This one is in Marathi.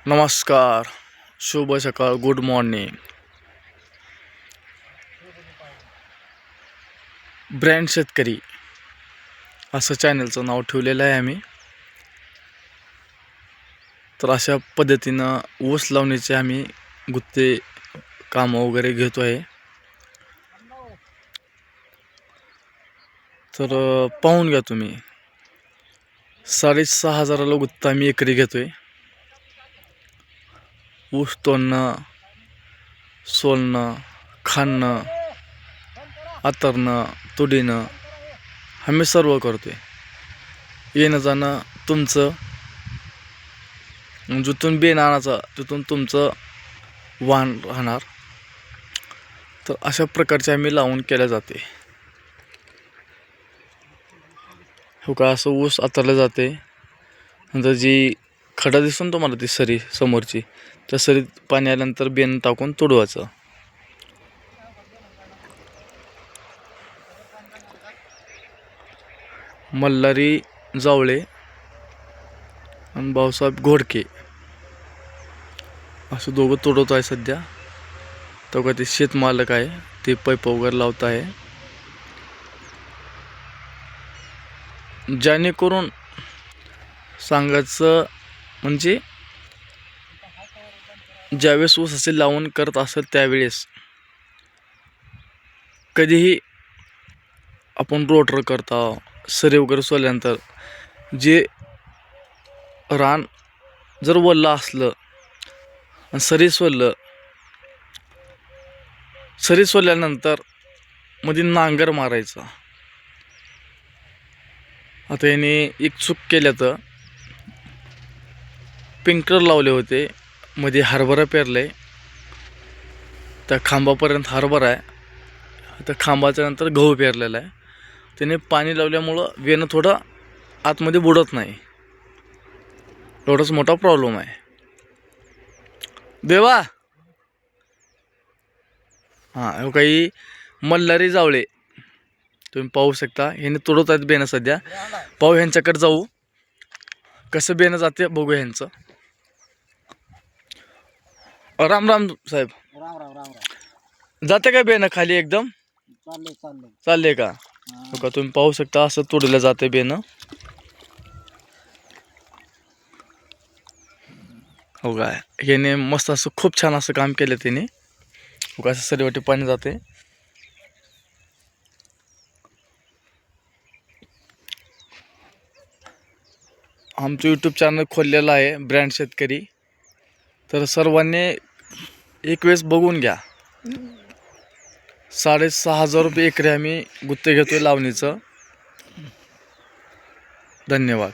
नमस्कार, शुभ सकाळ, गुड मॉर्निंग. ब्रँड शेतकरी असं चॅनलचं नाव ठेवलेलं आहे आम्ही. तर अशा पद्धतीनं ऊस लावण्याचे आम्ही गुत्ते कामं वगैरे घेतो आहे. तर पाहून घ्या तुम्ही, 6,500 गुत्ता आम्ही एकरी घेतोय. ऊस तोडणं, सोलणं, खाणं, आतरणं, तुडीनं आम्ही सर्व करतोय. येणं जाणं तुमचं, जिथून बेन आणायचं तिथून तुमचं वाहन राहणार. तर अशा प्रकारचे आम्ही लावून केल्या जाते. हो का, असं ऊस आतरलं जाते. नंतर जी खडा दिसून तुम्हाला ती सरी समोरची, त्या सरीत पाणी आल्यानंतर बेन टाकून तुडवायचं. मल्हारी जावळे आणि भाऊसाहेब घोडके असं दोघं तोडवत आहे सध्या. तो का ते शेतमालक आहे, ते पाईप वगैरे लावत आहे. जेणेकरून सांगायचं म्हणजे, ज्यावेळेस ऊस असे लावून करत असेल त्यावेळेस कधीही आपण रोटर करता, सरी वगैरे सोडल्यानंतर जे रान जर वल्लं असलं आणि सरी सोडल्यानंतर मध्ये नांगर मारायचा. आता याने एक चूक केल्या, तर पिंकर लावले होते, मध्ये हरभरा पेरले, त्या खांबापर्यंत हरभरा आहे, त्या खांबाच्या नंतर गहू पेरलेला आहे. त्याने पाणी लावल्यामुळं वेणं थोडं आतमध्ये बुडत नाही. एवढाच मोठा प्रॉब्लेम आहे. देवा हां, काही मल्हारी जावळे तुम्ही पाहू शकता. ह्याने तोडत आहेत बेनं सध्या. पाहू ह्यांच्याकडे जाऊ, कसं बेनं जाते बघू ह्यांचं. राम राम साहेब. राम राम राम राम. जाते का बेनं खाली एकदम? चालले का? हो का, तुम्ही पाहू शकता असं तोडलं जाते बेनं. हो का, याने मस्त असं खूप छान असं काम केलं त्याने. हो का, असं सरीवाटी पाणी जाते. आमचं यूट्यूब चॅनल खोललेलं आहे ब्रँड शेतकरी. तर सर्वांनी एक वेळेस बघून घ्या. 6,500 रुपये एकरी आम्ही गुत्ते घेतोय लावणीचं. धन्यवाद.